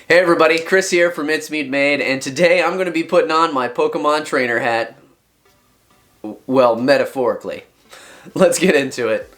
Hey everybody, Chris here from It's Meat Made, and today I'm going to be putting on my Pokemon trainer hat. Well, metaphorically. Let's get into it.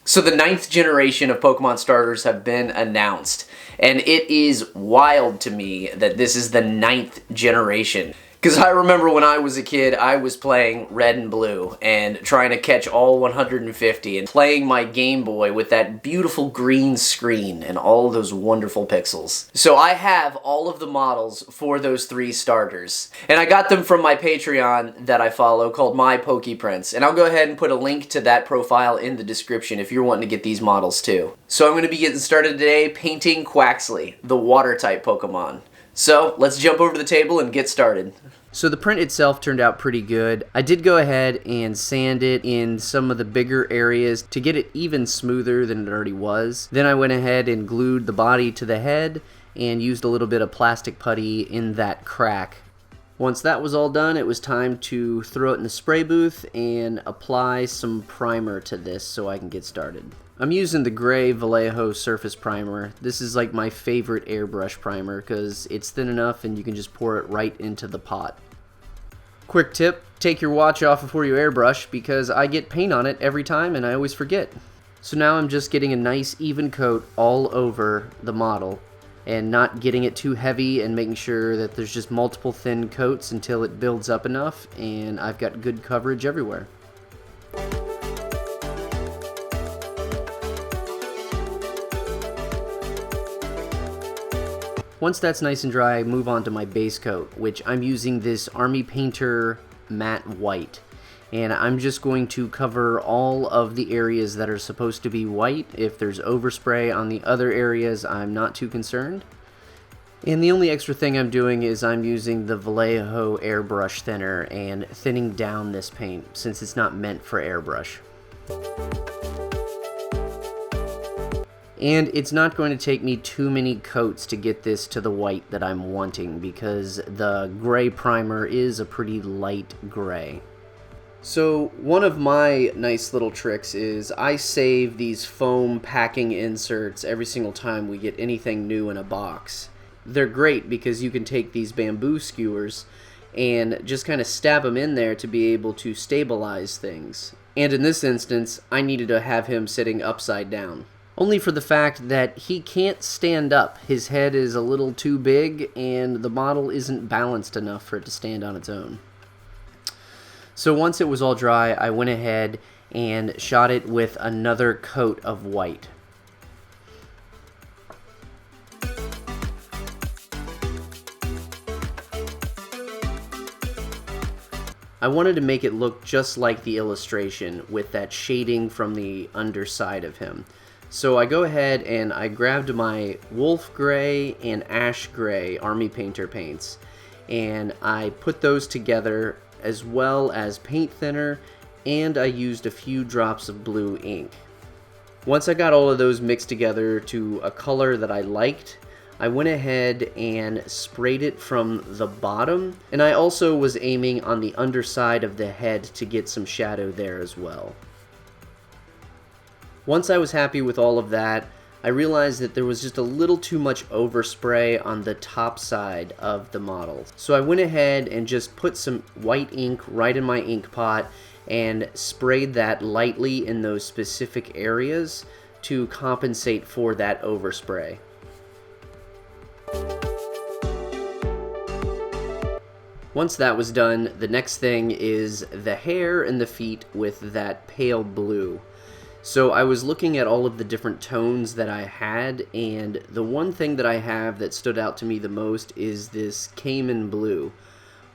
So the 9th generation of Pokemon starters have been announced, and it is wild to me that this is the 9th generation. Because I remember when I was a kid, I was playing Red and Blue and trying to catch all 150 and playing my Game Boy with that beautiful green screen and all those wonderful pixels. So I have all of the models for those 3 starters. And I got them from my Patreon that I follow called My Pokeprints. And I'll go ahead and put a link to that profile in the description if you're wanting to get these models too. So I'm going to be getting started today painting Quaxly, the water type Pokemon. So let's jump over to the table and get started. So the print itself turned out pretty good. I did go ahead and sand it in some of the bigger areas to get it even smoother than it already was. Then I went ahead and glued the body to the head and used a little bit of plastic putty in that crack. Once that was all done, it was time to throw it in the spray booth and apply some primer to this so I can get started. I'm using the gray Vallejo surface primer. This is like my favorite airbrush primer because it's thin enough and you can just pour it right into the pot. Quick tip, take your watch off before you airbrush because I get paint on it every time and I always forget. So now I'm just getting a nice even coat all over the model and not getting it too heavy and making sure that there's just multiple thin coats until it builds up enough and I've got good coverage everywhere. Once that's nice and dry, I move on to my base coat, which I'm using this Army Painter matte white. And I'm just going to cover all of the areas that are supposed to be white. If there's overspray on the other areas, I'm not too concerned. And the only extra thing I'm doing is I'm using the Vallejo airbrush thinner and thinning down this paint since it's not meant for airbrush. And it's not going to take me too many coats to get this to the white that I'm wanting because the gray primer is a pretty light gray. So one of my nice little tricks is I save these foam packing inserts every single time we get anything new in a box. They're great because you can take these bamboo skewers and just kind of stab them in there to be able to stabilize things. And in this instance, I needed to have him sitting upside down. Only for the fact that he can't stand up. His head is a little too big and the model isn't balanced enough for it to stand on its own. So once it was all dry, I went ahead and shot it with another coat of white. I wanted to make it look just like the illustration with that shading from the underside of him. So I go ahead and I grabbed my Wolf Gray and Ash Gray Army Painter paints and I put those together as well as paint thinner, and I used a few drops of blue ink. Once I got all of those mixed together to a color that I liked, I went ahead and sprayed it from the bottom, and I also was aiming on the underside of the head to get some shadow there as well. Once I was happy with all of that, I realized that there was just a little too much overspray on the top side of the model. So I went ahead and just put some white ink right in my ink pot and sprayed that lightly in those specific areas to compensate for that overspray. Once that was done, the next thing is the hair and the feet with that pale blue. So I was looking at all of the different tones that I had, and the one thing that I have that stood out to me the most is this Cayman blue,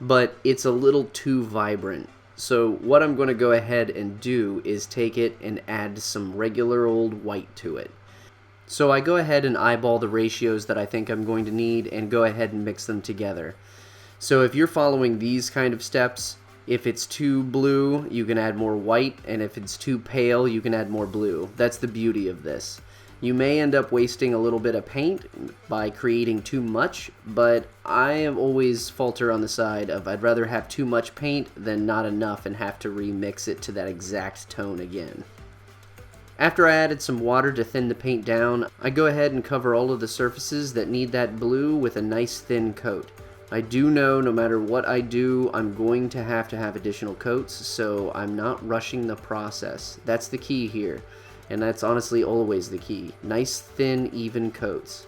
but it's a little too vibrant. So what I'm going to go ahead and do is take it and add some regular old white to it. So I go ahead and eyeball the ratios that I think I'm going to need and go ahead and mix them together. So if you're following these kind of steps, if it's too blue, you can add more white, and if it's too pale, you can add more blue. That's the beauty of this. You may end up wasting a little bit of paint by creating too much, but I always falter on the side of I'd rather have too much paint than not enough and have to remix it to that exact tone again. After I added some water to thin the paint down, I go ahead and cover all of the surfaces that need that blue with a nice thin coat. I do know no matter what I do, I'm going to have additional coats, so I'm not rushing the process. That's the key here, and that's honestly always the key. Nice, thin, even coats.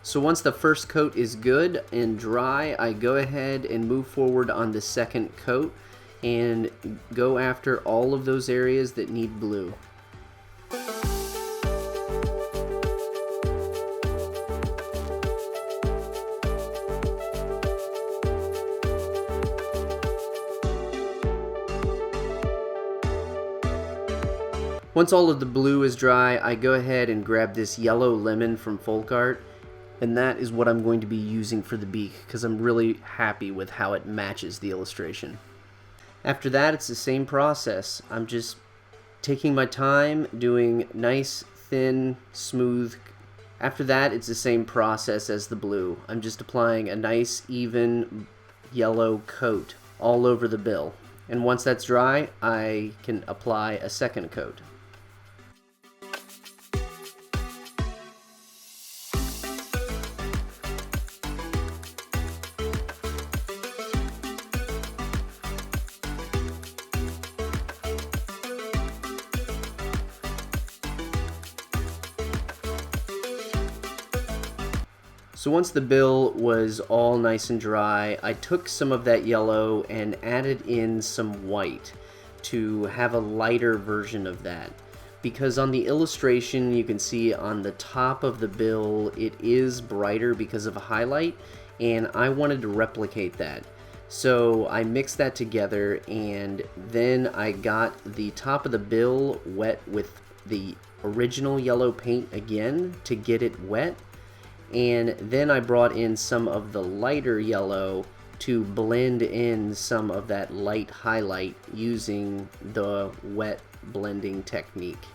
So once the first coat is good and dry, I go ahead and move forward on the second coat and go after all of those areas that need blue. Once all of the blue is dry, I go ahead and grab this yellow lemon from Folk Art, and that is what I'm going to be using for the beak because I'm really happy with how it matches the illustration. After that, it's the same process. I'm just taking my time, doing nice, thin, smooth. After that, it's the same process as the blue. I'm just applying a nice, even yellow coat all over the bill. And once that's dry, I can apply a second coat. So once the bill was all nice and dry, I took some of that yellow and added in some white to have a lighter version of that. Because on the illustration you can see on the top of the bill it is brighter because of a highlight, and I wanted to replicate that. So I mixed that together, and then I got the top of the bill wet with the original yellow paint again to get it wet. And then I brought in some of the lighter yellow to blend in some of that light highlight using the wet blending technique.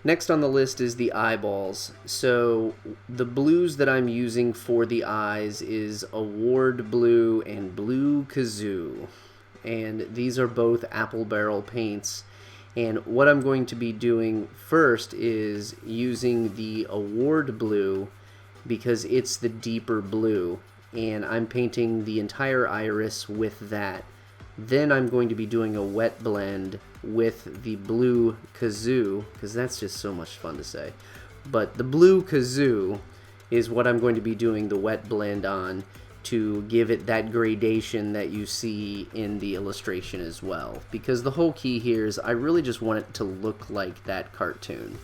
Next on the list is the eyeballs. So the blues that I'm using for the eyes is Award Blue and Blue Kazoo. And these are both apple barrel paints. And what I'm going to be doing first is using the Award Blue because it's the deeper blue. And I'm painting the entire iris with that. Then I'm going to be doing a wet blend with the Blue Kazoo, because that's just so much fun to say. But the Blue Kazoo is what I'm going to be doing the wet blend on to give it that gradation that you see in the illustration as well. Because the whole key here is I really just want it to look like that cartoon.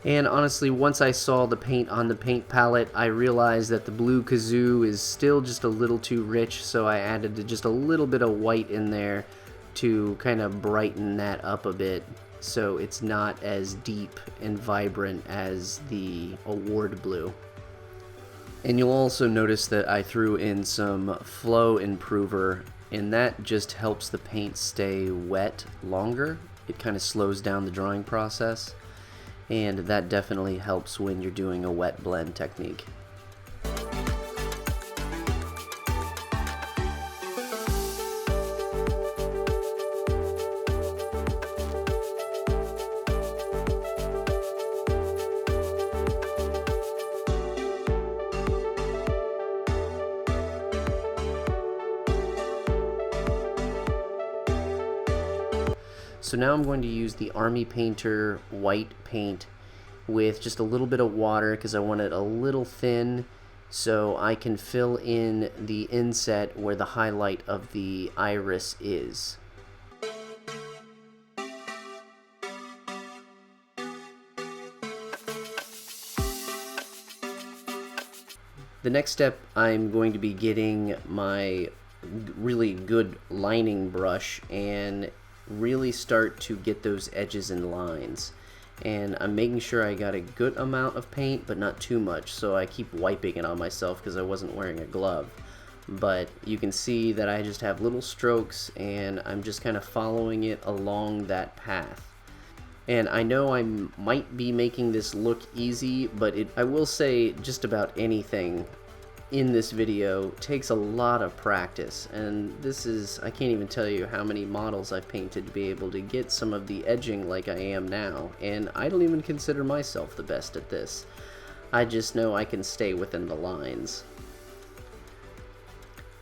And honestly, once I saw the paint on the paint palette, I realized that the Blue Kazoo is still just a little too rich, so I added just a little bit of white in there to kind of brighten that up a bit so it's not as deep and vibrant as the Award Blue. And you'll also notice that I threw in some flow improver, and that just helps the paint stay wet longer. It kind of slows down the drying process, and that definitely helps when you're doing a wet blend technique. So now I'm going to use the Army Painter white paint with just a little bit of water because I want it a little thin so I can fill in the inset where the highlight of the iris is. The next step, I'm going to be getting my really good lining brush and really start to get those edges and lines. And I'm making sure I got a good amount of paint, but not too much, so I keep wiping it on myself because I wasn't wearing a glove. But you can see that I just have little strokes, and I'm just kind of following it along that path. And I know I might be making this look easy, but I will say just about anything in this video takes a lot of practice, and I can't even tell you how many models I've painted to be able to get some of the edging like I am now, and I don't even consider myself the best at this. I just know I can stay within the lines.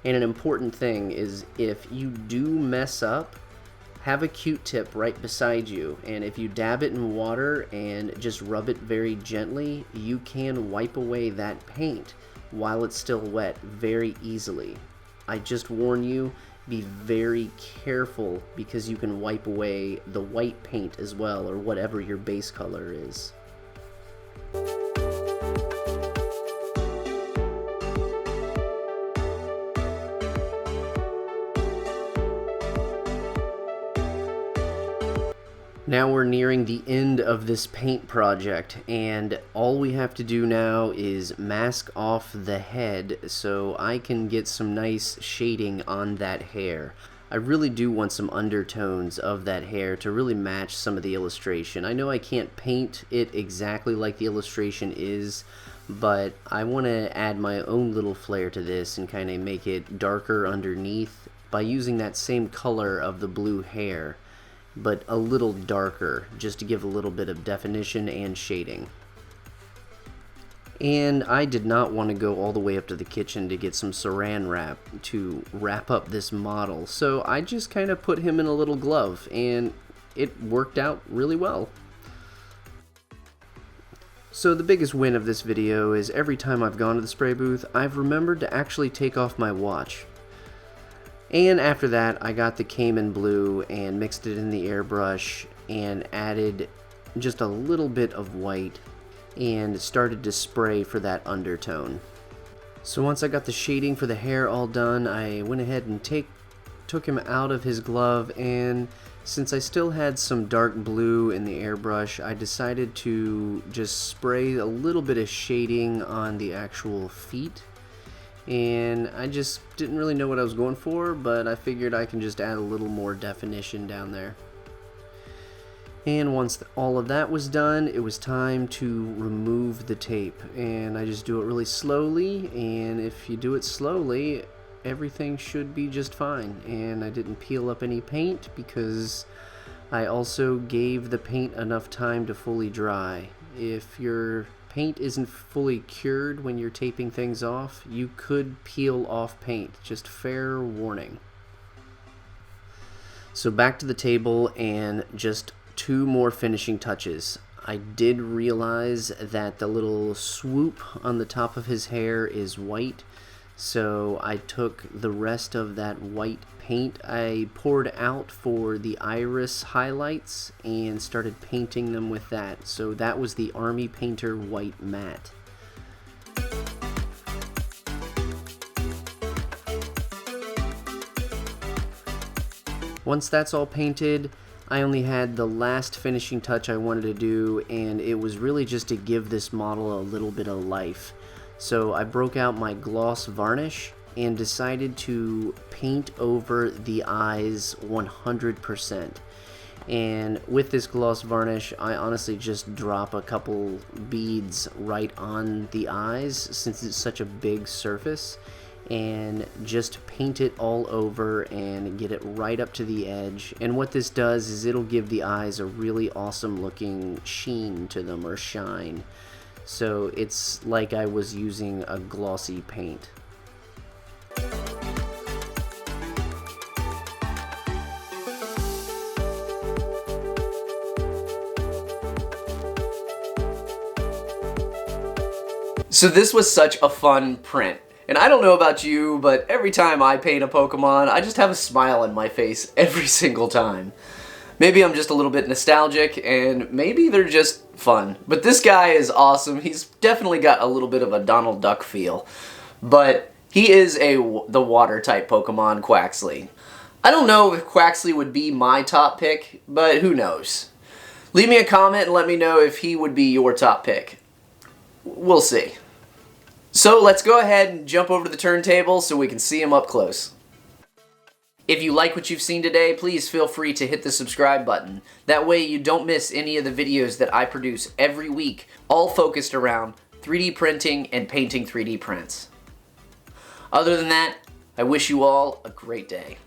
And an important thing is, if you do mess up, have a Q-tip right beside you, and if you dab it in water and just rub it very gently, you can wipe away that paint while it's still wet very easily. I just warn you, be very careful, because you can wipe away the white paint as well, or whatever your base color is. Now we're nearing the end of this paint project, and all we have to do now is mask off the head so I can get some nice shading on that hair. I really do want some undertones of that hair to really match some of the illustration. I know I can't paint it exactly like the illustration is, but I want to add my own little flair to this and kind of make it darker underneath by using that same color of the blue hair, but a little darker, just to give a little bit of definition and shading. And I did not want to go all the way up to the kitchen to get some saran wrap to wrap up this model, so I just kind of put him in a little glove, and it worked out really well. So the biggest win of this video is every time I've gone to the spray booth, I've remembered to actually take off my watch. And after that, I got the Cayman blue and mixed it in the airbrush and added just a little bit of white and started to spray for that undertone. So once I got the shading for the hair all done, I went ahead and took him out of his glove, and since I still had some dark blue in the airbrush, I decided to just spray a little bit of shading on the actual feet. And I just didn't really know what I was going for, but I figured I can just add a little more definition down there. And once all of that was done, it was time to remove the tape. And I just do it really slowly, and if you do it slowly, everything should be just fine. And I didn't peel up any paint because I also gave the paint enough time to fully dry. If your paint isn't fully cured when you're taping things off, you could peel off paint. Just fair warning. So back to the table and just 2 more finishing touches. I did realize that the little swoop on the top of his hair is white, so I took the rest of that white paint I poured out for the iris highlights and started painting them with that. So that was the Army Painter White Matte. Once that's all painted, I only had the last finishing touch I wanted to do, and it was really just to give this model a little bit of life. So I broke out my gloss varnish and decided to paint over the eyes 100%. And with this gloss varnish, I honestly just drop a couple beads right on the eyes since it's such a big surface, and just paint it all over and get it right up to the edge. And what this does is it'll give the eyes a really awesome looking sheen to them, or shine. So it's like I was using a glossy paint. So this was such a fun print. And I don't know about you, but every time I paint a Pokemon, I just have a smile on my face every single time. Maybe I'm just a little bit nostalgic, and maybe they're just fun. But this guy is awesome. He's definitely got a little bit of a Donald Duck feel. But He is the water type Pokemon Quaxly. I don't know if Quaxly would be my top pick, but who knows. Leave me a comment and let me know if he would be your top pick. We'll see. So let's go ahead and jump over to the turntable so we can see him up close. If you like what you've seen today, please feel free to hit the subscribe button. That way you don't miss any of the videos that I produce every week, all focused around 3D printing and painting 3D prints. Other than that, I wish you all a great day.